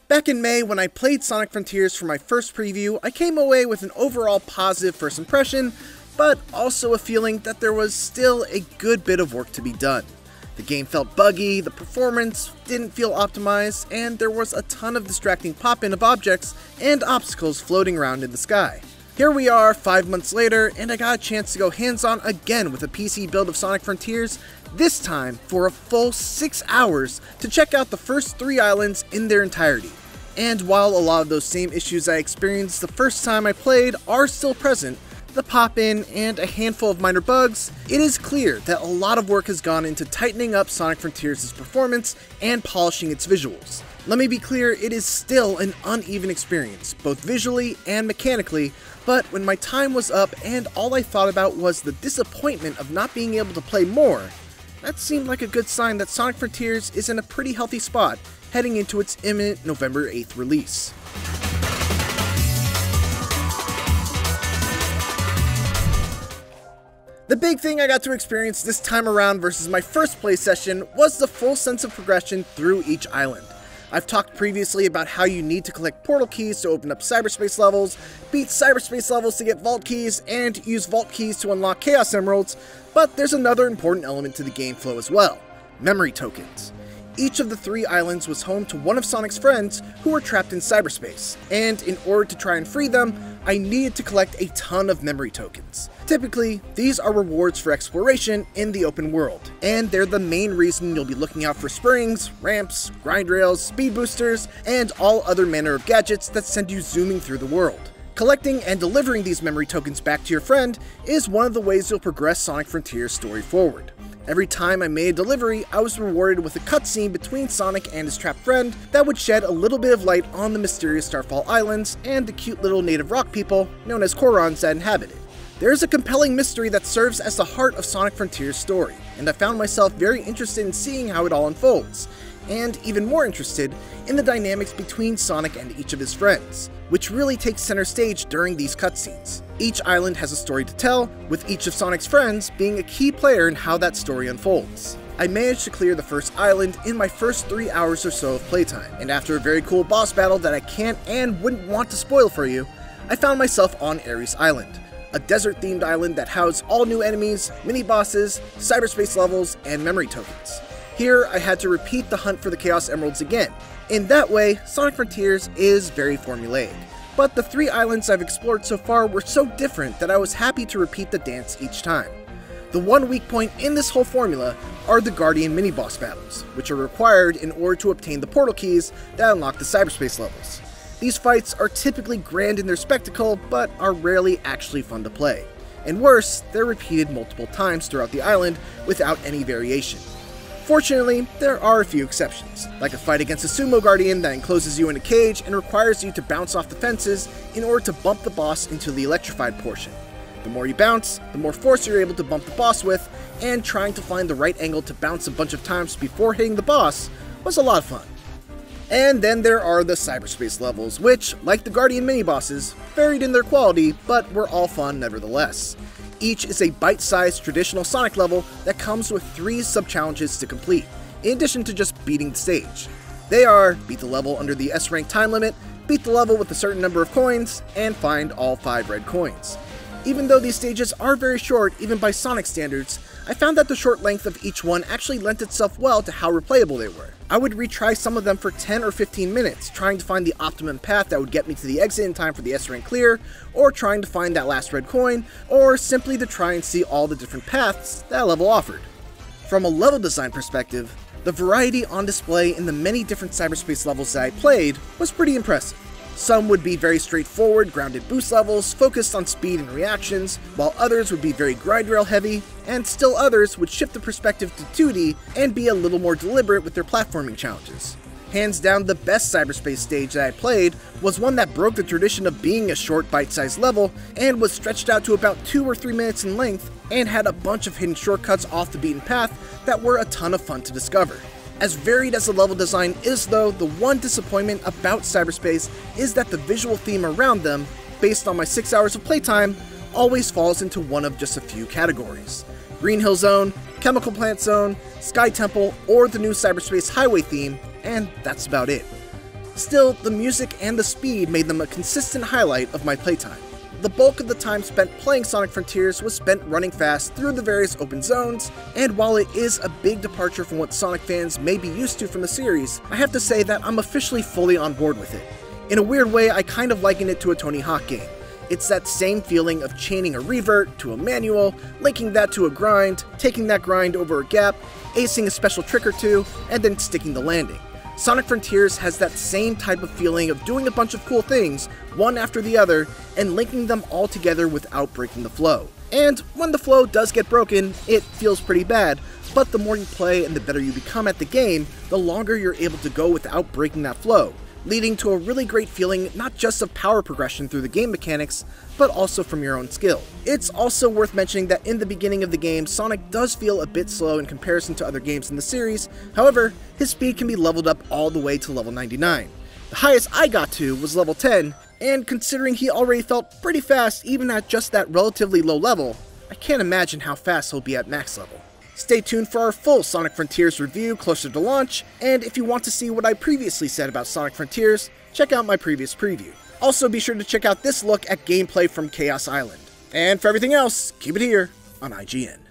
Back in May, when I played Sonic Frontiers for my first preview, I came away with an overall positive first impression, but also a feeling that there was still a good bit of work to be done. The game felt buggy, the performance didn't feel optimized, and there was a ton of distracting pop-in of objects and obstacles floating around in the sky. Here we are 5 months later, and I got a chance to go hands-on again with a PC build of Sonic Frontiers, this time for a full 6 hours to check out the first 3 islands in their entirety. And while a lot of those same issues I experienced the first time I played are still present, the pop-in and a handful of minor bugs, it is clear that a lot of work has gone into tightening up Sonic Frontiers' performance and polishing its visuals. Let me be clear, it is still an uneven experience, both visually and mechanically, but when my time was up and all I thought about was the disappointment of not being able to play more, that seemed like a good sign that Sonic Frontiers is in a pretty healthy spot heading into its imminent November 8th release. The big thing I got to experience this time around versus my first play session was the full sense of progression through each island. I've talked previously about how you need to collect portal keys to open up cyberspace levels, beat cyberspace levels to get vault keys, and use vault keys to unlock chaos emeralds, but there's another important element to the game flow as well: memory tokens. Each of the 3 islands was home to one of Sonic's friends who were trapped in cyberspace, and in order to try and free them, I needed to collect a ton of memory tokens. Typically, these are rewards for exploration in the open world, and they're the main reason you'll be looking out for springs, ramps, grind rails, speed boosters, and all other manner of gadgets that send you zooming through the world. Collecting and delivering these memory tokens back to your friend is one of the ways you'll progress Sonic Frontiers' story forward. Every time I made a delivery, I was rewarded with a cutscene between Sonic and his trapped friend that would shed a little bit of light on the mysterious Starfall Islands and the cute little native rock people known as Korons that inhabit it. There is a compelling mystery that serves as the heart of Sonic Frontiers' story, and I found myself very interested in seeing how it all unfolds, and even more interested in the dynamics between Sonic and each of his friends, which really takes center stage during these cutscenes. Each island has a story to tell, with each of Sonic's friends being a key player in how that story unfolds. I managed to clear the first island in my first 3 hours or so of playtime, and after a very cool boss battle that I can't and wouldn't want to spoil for you, I found myself on Aries Island, a desert-themed island that housed all new enemies, mini-bosses, cyberspace levels, and memory tokens. Here, I had to repeat the hunt for the Chaos Emeralds again. In that way, Sonic Frontiers is very formulaic. But the 3 islands I've explored so far were so different that I was happy to repeat the dance each time. The one weak point in this whole formula are the Guardian mini-boss battles, which are required in order to obtain the portal keys that unlock the cyberspace levels. These fights are typically grand in their spectacle, but are rarely actually fun to play. And worse, they're repeated multiple times throughout the island without any variation. Fortunately, there are a few exceptions, like a fight against a sumo guardian that encloses you in a cage and requires you to bounce off the fences in order to bump the boss into the electrified portion. The more you bounce, the more force you're able to bump the boss with, and trying to find the right angle to bounce a bunch of times before hitting the boss was a lot of fun. And then there are the cyberspace levels, which, like the Guardian mini-bosses, varied in their quality, but were all fun nevertheless. Each is a bite-sized traditional Sonic level that comes with 3 sub-challenges to complete, in addition to just beating the stage. They are beat the level under the S-rank time limit, beat the level with a certain number of coins, and find all 5 red coins. Even though these stages are very short, even by Sonic standards, I found that the short length of each one actually lent itself well to how replayable they were. I would retry some of them for 10 or 15 minutes, trying to find the optimum path that would get me to the exit in time for the S-rank clear, or trying to find that last red coin, or simply to try and see all the different paths that level offered. From a level design perspective, the variety on display in the many different cyberspace levels that I played was pretty impressive. Some would be very straightforward, grounded boost levels, focused on speed and reactions, while others would be very grind rail heavy, and still others would shift the perspective to 2D and be a little more deliberate with their platforming challenges. Hands down, the best cyberspace stage that I played was one that broke the tradition of being a short bite-sized level and was stretched out to about 2 or 3 minutes in length and had a bunch of hidden shortcuts off the beaten path that were a ton of fun to discover. As varied as the level design is though, the one disappointment about Cyberspace is that the visual theme around them, based on my 6 hours of playtime, always falls into one of just a few categories. Green Hill Zone, Chemical Plant Zone, Sky Temple, or the new Cyberspace Highway theme, and that's about it. Still, the music and the speed made them a consistent highlight of my playtime. The bulk of the time spent playing Sonic Frontiers was spent running fast through the various open zones, and while it is a big departure from what Sonic fans may be used to from the series, I have to say that I'm officially fully on board with it. In a weird way, I kind of liken it to a Tony Hawk game. It's that same feeling of chaining a revert to a manual, linking that to a grind, taking that grind over a gap, acing a special trick or two, and then sticking the landing. Sonic Frontiers has that same type of feeling of doing a bunch of cool things, one after the other, and linking them all together without breaking the flow. And when the flow does get broken, it feels pretty bad, but the more you play and the better you become at the game, the longer you're able to go without breaking that flow, leading to a really great feeling not just of power progression through the game mechanics, but also from your own skill. It's also worth mentioning that in the beginning of the game, Sonic does feel a bit slow in comparison to other games in the series. However, his speed can be leveled up all the way to level 99. The highest I got to was level 10, and considering he already felt pretty fast even at just that relatively low level, I can't imagine how fast he'll be at max level. Stay tuned for our full Sonic Frontiers review closer to launch, and if you want to see what I previously said about Sonic Frontiers, check out my previous preview. Also be sure to check out this look at gameplay from Chaos Island. And for everything else, keep it here on IGN.